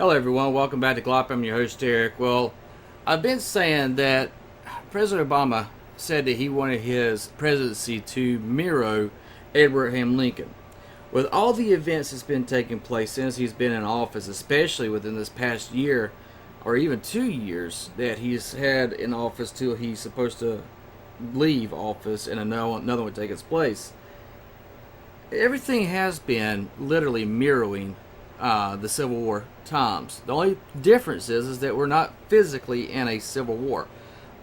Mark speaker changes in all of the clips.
Speaker 1: Hello everyone, welcome back to Glop. I'm your host Eric. Well, I've been saying that President Obama said that he wanted his presidency to mirror Abraham Lincoln. With all the events that's been taking place since he's been in office, especially within this past year or even 2 years that he's had in office till he's supposed to leave office and another one take its place, everything has been literally mirroring the Civil War times. The only difference is that we're not physically in a civil war.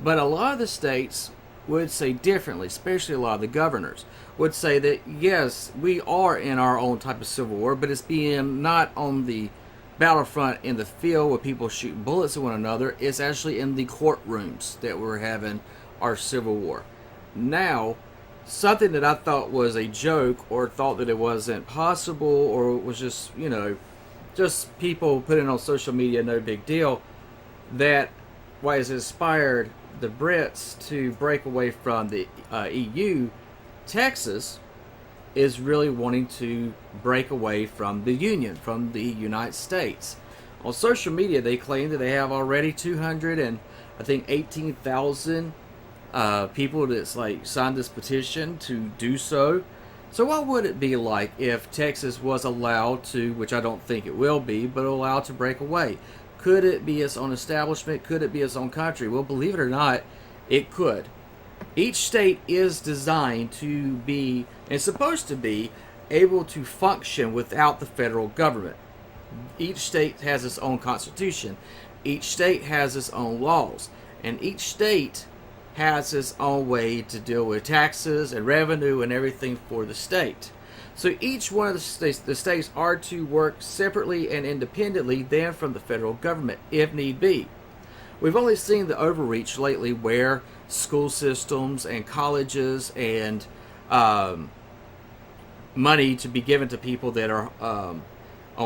Speaker 1: But a lot of the states would say differently, especially a lot of the governors would say that yes, we are in our own type of civil war, but it's being not on the battlefront in the field where people shoot bullets at one another. It's actually in the courtrooms that we're having our civil war. Now, something that I thought was a joke or thought that it wasn't possible or was just, just people putting on social media, no big deal, that what has inspired the Brits to break away from the EU, Texas is really wanting to break away from the Union, from the United States. On social media, they claim that they have already 18,000 people that's signed this petition to do so. So what would it be like if Texas was allowed to, which I don't think it will be, but allowed to break away? Could it be its own establishment? Could it be its own country? Well, believe it or not, it could. Each state is designed to be, and supposed to be, able to function without the federal government. Each state has its own constitution. Each state has its own laws. And each state has its own way to deal with taxes and revenue and everything for the state. So each one of the states are to work separately and independently then from the federal government, if need be. We've only seen the overreach lately where school systems and colleges and money to be given to people that are on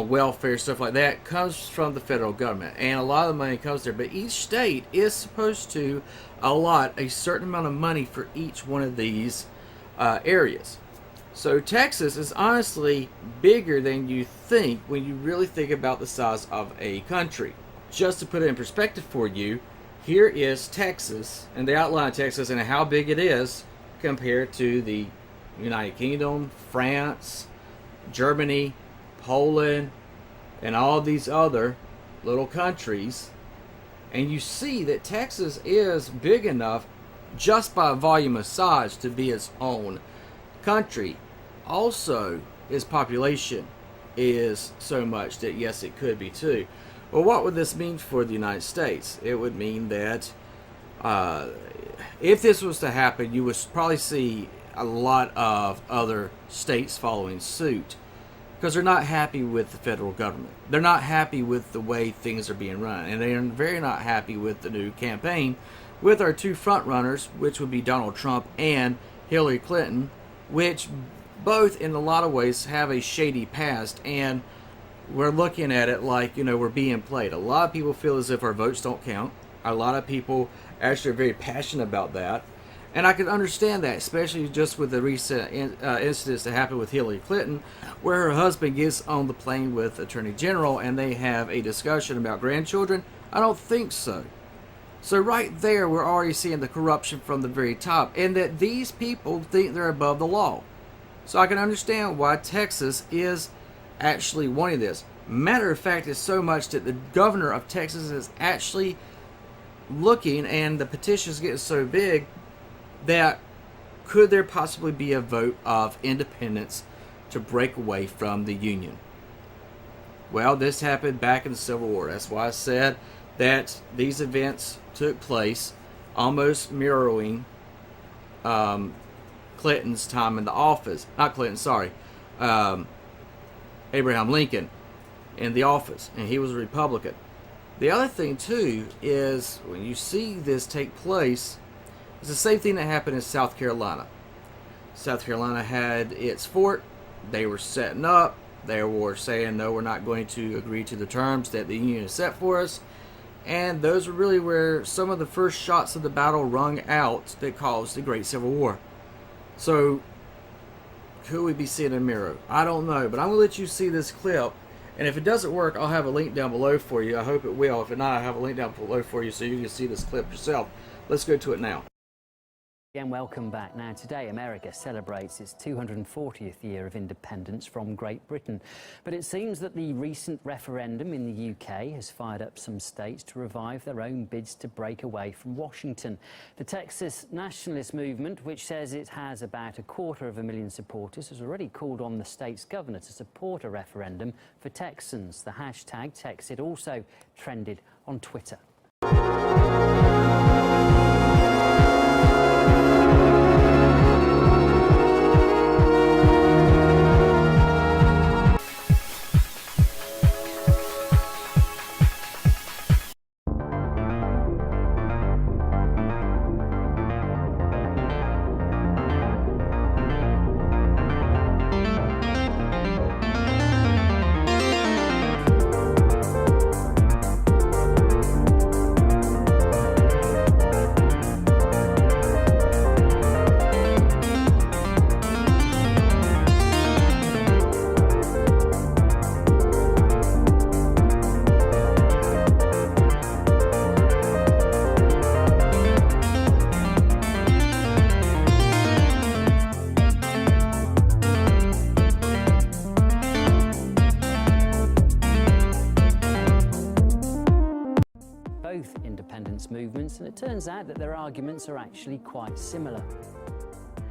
Speaker 1: welfare, stuff like that, comes from the federal government. And a lot of the money comes there. But each state is supposed to allot a certain amount of money for each one of these areas. So Texas is honestly bigger than you think when you really think about the size of a country. Just to put it in perspective for you, here is Texas, and the outline of Texas and how big it is compared to the United Kingdom, France, Germany, Poland, and all these other little countries. And you see that Texas is big enough just by volume of size to be its own country. Also, its population is so much that yes, it could be too. Well, what would this mean for the United States? It would mean that if this was to happen, you would probably see a lot of other states following suit because they're not happy with the federal government. They're not happy with the way things are being run, and they're very not happy with the new campaign with our two front runners, which would be Donald Trump and Hillary Clinton, which both in a lot of ways have a shady past, and we're looking at it like, we're being played. A lot of people feel as if our votes don't count. A lot of people actually are very passionate about that. And I can understand that, especially just with the recent incidents that happened with Hillary Clinton, where her husband gets on the plane with Attorney General and they have a discussion about grandchildren. I don't think so. So right there, we're already seeing the corruption from the very top, and that these people think they're above the law. So I can understand why Texas is actually wanting this. Matter of fact, it's so much that the governor of Texas is actually looking, and the petition is getting so big that could there possibly be a vote of independence to break away from the Union? Well, this happened back in the Civil War. That's why I said that these events took place almost mirroring Clinton's time in the office. Not Clinton, sorry. Abraham Lincoln in the office, and he was a Republican. The other thing too is when you see this take place, it's the same thing that happened in South Carolina. South Carolina had its fort. They were setting up. They were saying, no, we're not going to agree to the terms that the Union has set for us. And those were really where some of the first shots of the battle rung out that caused the Great Civil War. So, could we be seeing a mirror? I don't know, but I'm going to let you see this clip And if it doesn't work, I'll have a link down below for you. I hope it will. If not, I have a link down below for you so you can see this clip yourself. Let's go to it now.
Speaker 2: Again, welcome back. Now, today America celebrates its 240th year of independence from Great Britain. But it seems that the recent referendum in the UK has fired up some states to revive their own bids to break away from Washington. The Texas nationalist movement, which says it has about 250,000 supporters, has already called on the state's governor to support a referendum for Texans. The hashtag Texit also trended on Twitter. Both independence movements, and it turns out that their arguments are actually quite similar.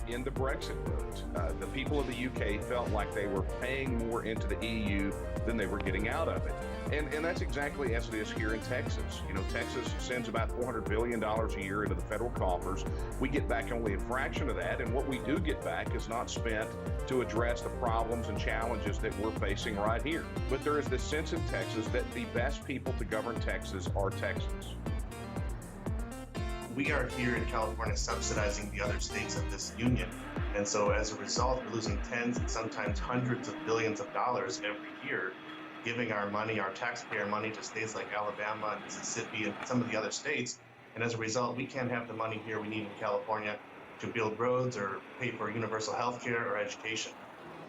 Speaker 3: In the Brexit vote, the people of the UK felt like they were paying more into the EU than they were getting out of it. And that's exactly as it is here in Texas. You know, Texas sends about $400 billion a year into the federal coffers. We get back only a fraction of that, and what we do get back is not spent to address the problems and challenges that we're facing right here. But there is this sense in Texas that the best people to govern Texas are Texans.
Speaker 4: We are here in California subsidizing the other states of this union. And so as a result, we're losing tens and sometimes hundreds of billions of dollars every year, giving our money, our taxpayer money, to states like Alabama and Mississippi and some of the other states. And as a result, we can't have the money here we need in California to build roads or pay for universal health care or education.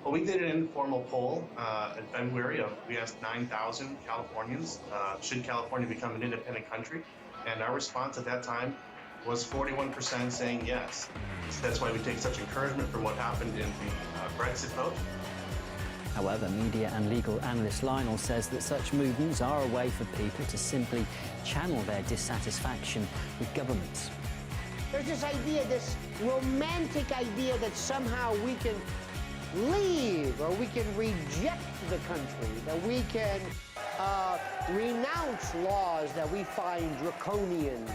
Speaker 4: Well, we did an informal poll in February. We asked 9,000 Californians, should California become an independent country? And our response at that time was 41% saying yes. So that's why we take such encouragement from what happened in the Brexit vote.
Speaker 2: However, media and legal analyst Lionel says that such movements are a way for people to simply channel their dissatisfaction with governments.
Speaker 5: There's this idea, this romantic idea that somehow we can leave or we can reject the country, that we can renounce laws that we find draconian,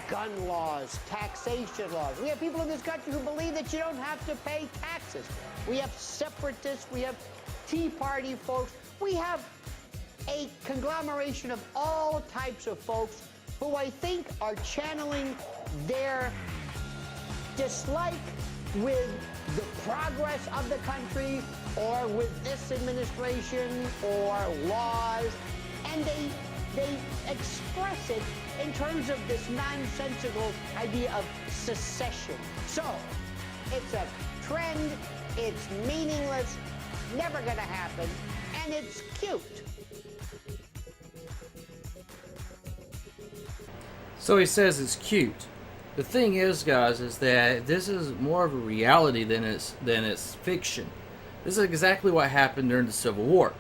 Speaker 5: gun laws, taxation laws. We have people in this country who believe that you don't have to pay taxes. We have separatists, we have Tea Party folks. We have a conglomeration of all types of folks who I think are channeling their dislike with the progress of the country or with this administration or laws, and they express it in terms of this nonsensical idea of secession. So, it's a trend, it's meaningless, never gonna happen, and it's cute.
Speaker 1: So he says it's cute. The thing is, guys, is that this is more of a reality than it's fiction. This is exactly what happened during the Civil War.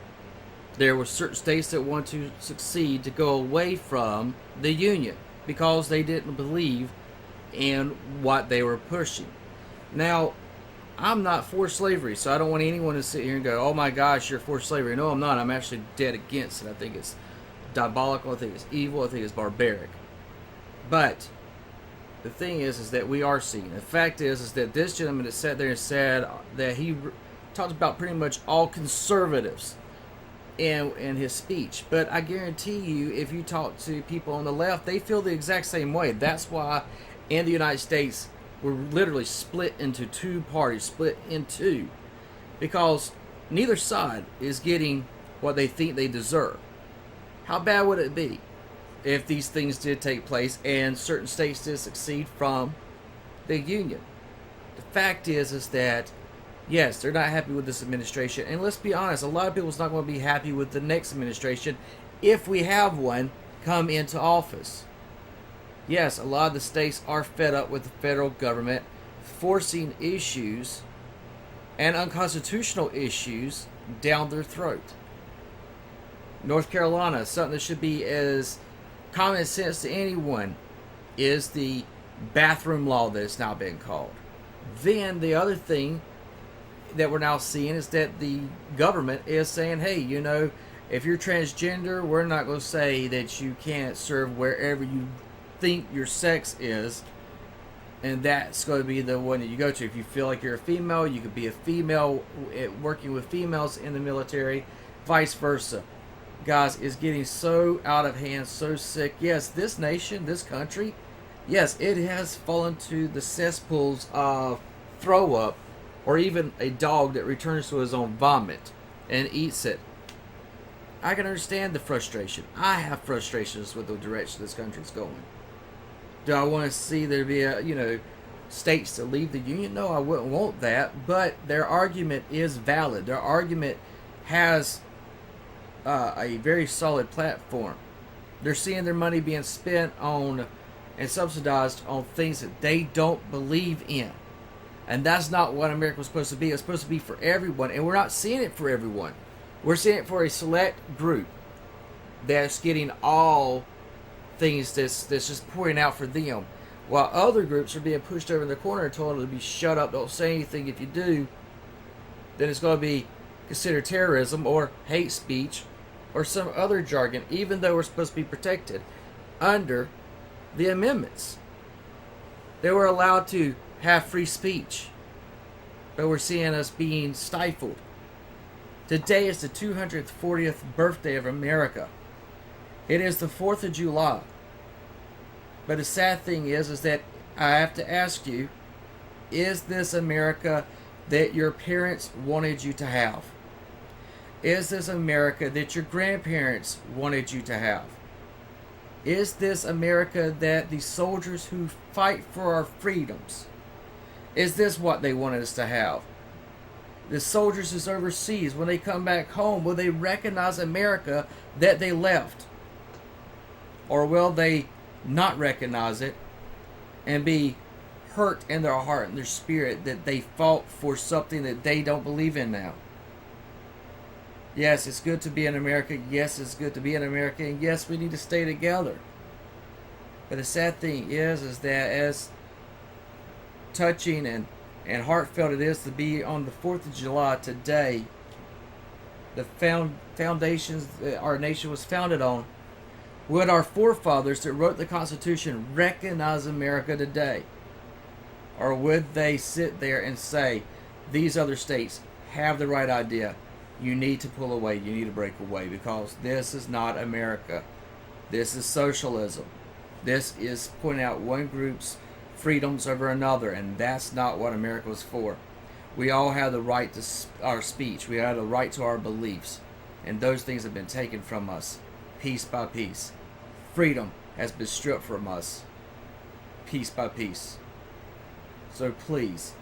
Speaker 1: There were certain states that want to succeed to go away from the Union because they didn't believe in what they were pushing. Now, I'm not for slavery, so I don't want anyone to sit here and go, oh my gosh, you're for slavery. No, I'm not. I'm actually dead against it. I think it's diabolical. I think it's evil. I think it's barbaric. But the thing is that we are seeing. The fact is that this gentleman has sat there and said that he talked about pretty much all conservatives in his speech. But I guarantee you, if you talk to people on the left, they feel the exact same way. That's why in the United States, we're literally split into two parties, split in two, because neither side is getting what they think they deserve. How bad would it be if these things did take place and certain states did succeed from the Union? The fact is that Yes, they're not happy with this administration. And let's be honest, a lot of people's not going to be happy with the next administration if we have one come into office. Yes, a lot of the states are fed up with the federal government forcing issues and unconstitutional issues down their throat. North Carolina, something that should be as common sense to anyone, is the bathroom law that is now being called. Then the other thing that we're now seeing is that the government is saying, hey, you know, if you're transgender, we're not going to say that you can't serve wherever you think your sex is, and that's going to be the one that you go to. If you feel like you're a female, you could be a female working with females in the military, vice versa. Guys, it's getting so out of hand, so sick. Yes, this nation, this country, yes, it has fallen to the cesspools of throw up, or even a dog that returns to his own vomit and eats it. I can understand the frustration. I have frustrations with the direction this country's going. Do I want to see there be states to leave the union? No, I wouldn't want that. But their argument is valid. Their argument has a very solid platform. They're seeing their money being spent on and subsidized on things that they don't believe in. And that's not what America was supposed to be. It's supposed to be for everyone. And we're not seeing it for everyone. We're seeing it for a select group that's getting all things that's just pouring out for them, while other groups are being pushed over in the corner and told to be shut up, don't say anything. If you do, then it's going to be considered terrorism or hate speech or some other jargon, even though we're supposed to be protected under the amendments. They were allowed to have free speech, but we're seeing us being stifled. Today is the 240th birthday of America. It is the 4th of July. But the sad thing is that I have to ask you, is this America that your parents wanted you to have? Is this America that your grandparents wanted you to have? Is this America that the soldiers who fight for our freedoms, is this what they wanted us to have? The soldiers who's overseas, when they come back home, will they recognize America that they left? Or will they not recognize it and be hurt in their heart and their spirit that they fought for something that they don't believe in now? Yes, it's good to be in America. Yes, it's good to be in America. And yes, we need to stay together. But the sad thing is that as touching and heartfelt it is to be on the 4th of July today, the foundations that our nation was founded on, would our forefathers that wrote the Constitution recognize America today? Or would they sit there and say, these other states have the right idea, you need to pull away, you need to break away, because this is not America. This is socialism. This is pointing out one group's freedoms over another, and that's not what America was for. We all have the right to our speech. We have the right to our beliefs, and those things have been taken from us piece by piece. Freedom has been stripped from us piece by piece. So please,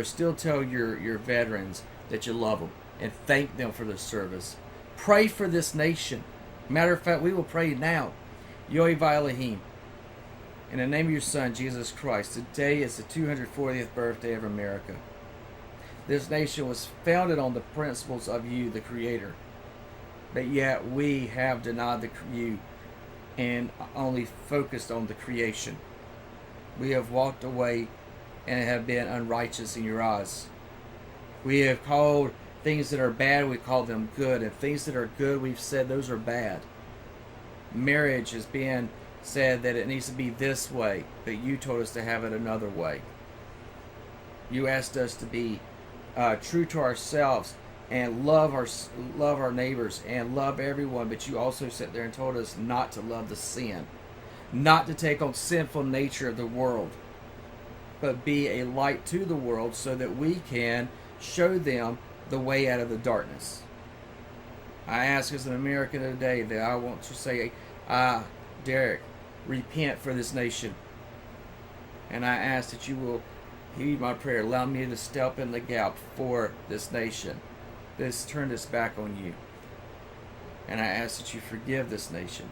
Speaker 1: still tell your veterans that you love them and thank them for their service. Pray for this nation. Matter of fact, we will pray now. Yoy Elohim. In the name of your Son, Jesus Christ, today is the 240th birthday of America. This nation was founded on the principles of you, the Creator. But yet we have denied you and only focused on the creation. We have walked away and have been unrighteous in your eyes. We have called things that are bad, we call them good. And things that are good, we've said those are bad. Marriage has been said that it needs to be this way, but you told us to have it another way. You asked us to be true to ourselves and love our neighbors and love everyone, but you also sat there and told us not to love the sin, not to take on sinful nature of the world, but be a light to the world so that we can show them the way out of the darkness. I ask as an American today that I want to say, Derek, repent for this nation. And I ask that you will Heed my prayer. Allow me to step in the gap for this nation. Turn this back on you. And I ask that you forgive this nation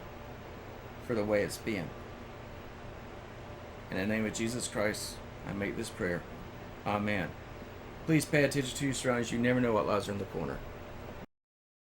Speaker 1: for the way it's been. In the name of Jesus Christ, I make this prayer. Amen. Please pay attention to your surroundings. You never know what lies around the corner.